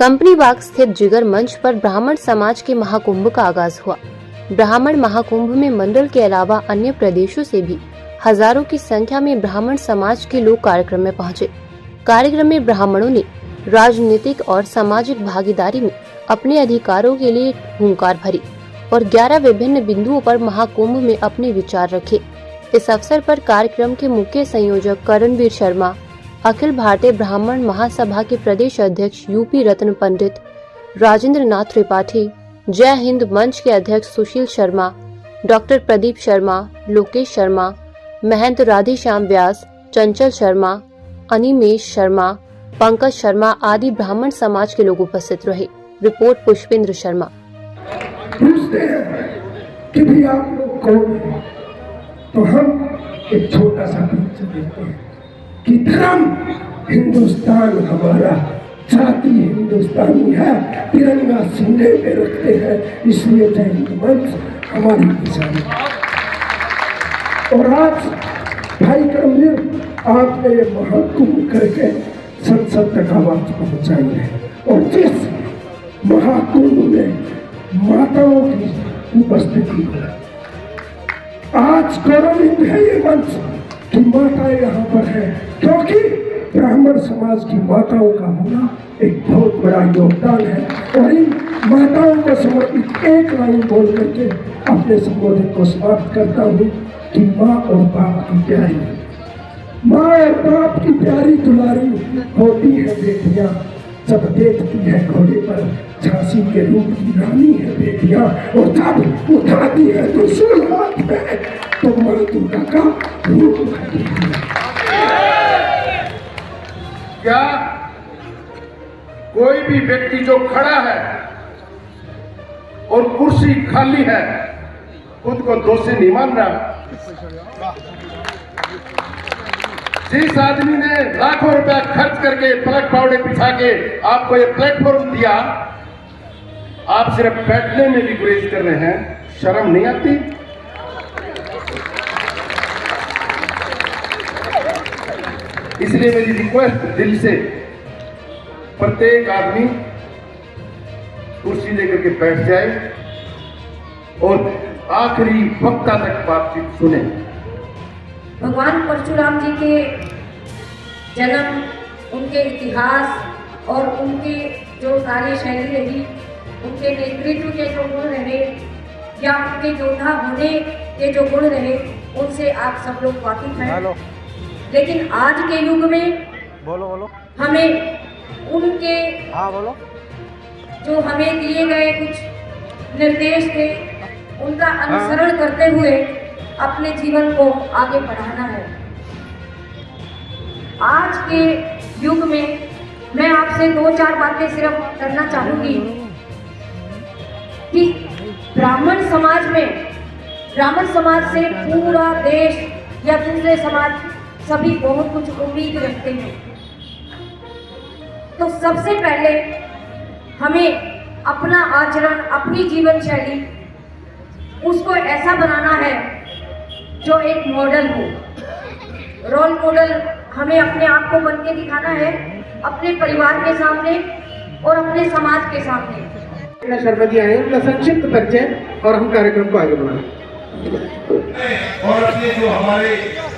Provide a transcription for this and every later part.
Company बाग स्थित जिगर मंच पर ब्राह्मण समाज के महाकुंभ का आगाज हुआ। ब्राह्मण महाकुंभ में मंडल के अलावा अन्य प्रदेशों से भी हजारों की संख्या में ब्राह्मण समाज के लोग कार्यक्रम में पहुंचे। कार्यक्रम में ब्राह्मणों ने राजनीतिक और सामाजिक भागीदारी में अपने अधिकारों के लिए हुंकार भरी और 11 विभिन्न बिंदुओं पर महाकुंभ में अपने विचार रखे। इस अवसर पर कार्यक्रम के मुख्य संयोजक करणवीर शर्मा, अखिल भारतीय ब्राह्मण महासभा के प्रदेश अध्यक्ष यूपी रत्न पंडित राजेंद्र नाथ त्रिपाठी, जय हिंद मंच के अध्यक्ष सुशील शर्मा, डॉक्टर प्रदीप शर्मा, लोकेश शर्मा, महंत राधेश्याम व्यास, चंचल शर्मा, अनिमेश शर्मा, पंकज शर्मा आदि ब्राह्मण समाज के लोग उपस्थित रहे। रिपोर्ट पुष्पेंद्र शर्मा। पूछते हैं कि भी आप लोग कौन हैं, तो हम एक छोटा सा परिचय देते हैं कि धर्म हिंदुस्तान हमारा, जाति हिंदुस्तानी है, तिरंगा सीने में रखते हैं, इसलिए जय हिंद मंच हमारी निशानी। और आज भाई करणवीर आपने ये महाकुंभ करके संसद तक आवाज पहुंचाई है और जिस महाकुंभ में माताओं की उपस्थिति है, आज गौरवित है ये मंच कि माताएं यहाँ पर है, क्योंकि ब्राह्मण समाज की माताओं का होना एक बहुत बड़ा योगदान है। और इन माताओं को समर्पित एक लाइन बोल करके अपने संबोधन को समाप्त करता हूँ कि माँ और बाप की प्यारी, माँ और बाप की प्यारी दुलारी होती है बेटियां, जब देखती है घोड़े पर झांसी के रूप की रानी है बेटियां, और जब उठाती है त्रिशूल हाथ में तो माँ दुर्गा का रूप है। क्या कोई भी व्यक्ति जो खड़ा है और कुर्सी खाली है खुद को दोषी नहीं मान रहा? जिस आदमी ने लाखों रुपया खर्च करके पलक पावड़े बिछा के आपको ये प्लेटफॉर्म दिया, आप सिर्फ बैठने में भी गुरेज कर रहे हैं, शर्म नहीं आती? इसलिए मेरी रिक्वेस्ट दिल से, प्रत्येक आदमी कुर्सी लेकर के बैठ जाए और आखिरी वक्ता तक बातचीत सुने। भगवान परशुराम जी के जन्म, उनके इतिहास और उनकी जो कार्यशैली रही, उनके नेतृत्व के जो गुण रहे या उनके योद्धा होने के जो गुण रहे, उनसे आप सब लोग वाकिफ हैं। लेकिन आज के युग में बोलो हमें उनके जो हमें दिए गए कुछ निर्देश थे, उनका अनुसरण करते हुए अपने जीवन को आगे बढ़ाना है। आज के युग में मैं आपसे 2-4 बातें सिर्फ करना चाहूंगी कि ब्राह्मण समाज से पूरा देश या दूसरे समाज सभी बहुत कुछ उम्मीद रखते हैं। तो सबसे पहले हमें अपना आचरण, अपनी जीवन शैली उसको ऐसा बनाना है जो एक मॉडल हो, रोल मॉडल। हमें अपने आप को बन के दिखाना है, अपने परिवार के सामने और अपने समाज के सामने। शर्मा जी आए, उनका संक्षिप्त परिचय और हम कार्यक्रम को आगे बढ़ाएं। और अपने जो हमारे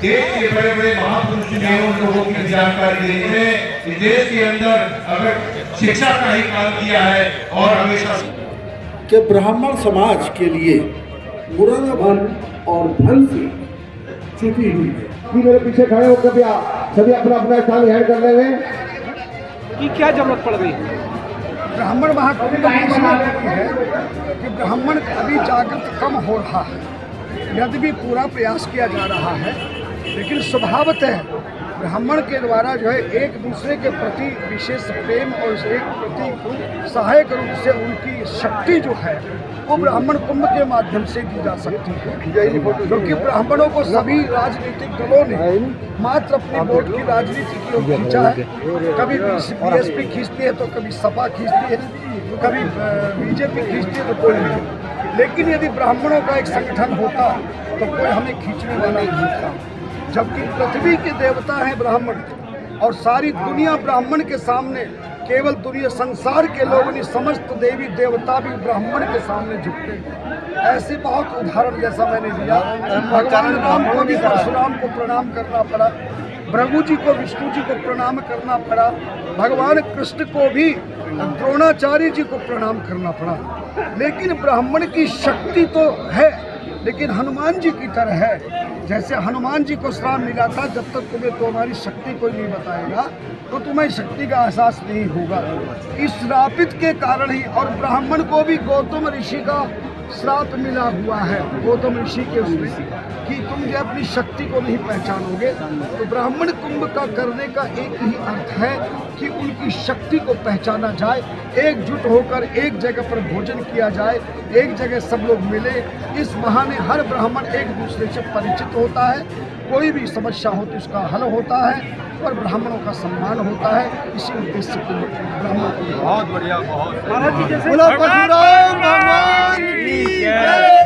देश के बड़े बड़े महापुरुष हैं उन लोगों की जानकारी देने में देश के अंदर अगर शिक्षा का ही काम किया है और हमेशा कि ब्राह्मण समाज के लिए मुरादाबाद और धन से छुपी हुई है। मेरे पीछे खड़े होकर सभी अपना अपना स्थान ग्रहण कर रहे हैं कि क्या जरूरत पड़ गई? ब्राह्मण महाकुंभ का है कि ब्राह्मण अभी जागृत कम हो रहा है, यदि भी पूरा प्रयास किया जा रहा है, लेकिन स्वभावतः ब्राह्मण के द्वारा जो है एक दूसरे के प्रति विशेष प्रेम और एक प्रति सहायक रूप से उनकी शक्ति जो है वो ब्राह्मण कुंभ के माध्यम से दी जा सकती है। क्योंकि ब्राह्मणों को सभी राजनीतिक दलों ने मात्र अपनी वोट की राजनीति की ओर खींचा है। कभी बीएसपी खींचती है तो कभी सपा खींचती है, कभी बीजेपी खींचती है तो कोई नहीं। लेकिन यदि ब्राह्मणों का एक संगठन होता तो कोई हमें खींचने वाला नहीं होता। जबकि पृथ्वी के देवता हैं ब्राह्मण और सारी दुनिया ब्राह्मण के सामने केवल दुनिया संसार के लोग नहीं, समस्त देवी देवता भी ब्राह्मण के सामने झुकते हैं। ऐसे बहुत उदाहरण जैसा मैंने दिया, भगवान राम को भी परशुराम को प्रणाम करना पड़ा, भृगु जी को विष्णु जी को प्रणाम करना पड़ा, भगवान कृष्ण को भी द्रोणाचार्य जी को प्रणाम करना पड़ा। लेकिन ब्राह्मण की शक्ति तो है, लेकिन हनुमान जी की तरह है। जैसे हनुमान जी को श्राप मिला था, जब तक तुम्हें तुम्हारी शक्ति कोई नहीं बताएगा तो तुम्हें शक्ति का एहसास नहीं होगा। इस श्रापित के कारण ही, और ब्राह्मण को भी गौतम ऋषि का श्राप मिला हुआ है, गौतम ऋषि के उसमें, कि तुम जो अपनी शक्ति को नहीं पहचानोगे। तो ब्राह्मण कुंभ का करने का एक ही अर्थ है कि उनकी शक्ति को पहचाना जाए, एकजुट होकर एक जगह पर भोजन किया जाए, एक जगह सब लोग मिले। इस बहाने हर ब्राह्मण एक दूसरे से परिचित होता है, कोई भी समस्या हो तो उसका हल होता है और ब्राह्मणों का सम्मान होता है। इसी उद्देश्य से ब्राह्मण बहुत बढ़िया, बहुत बोलो परशुराम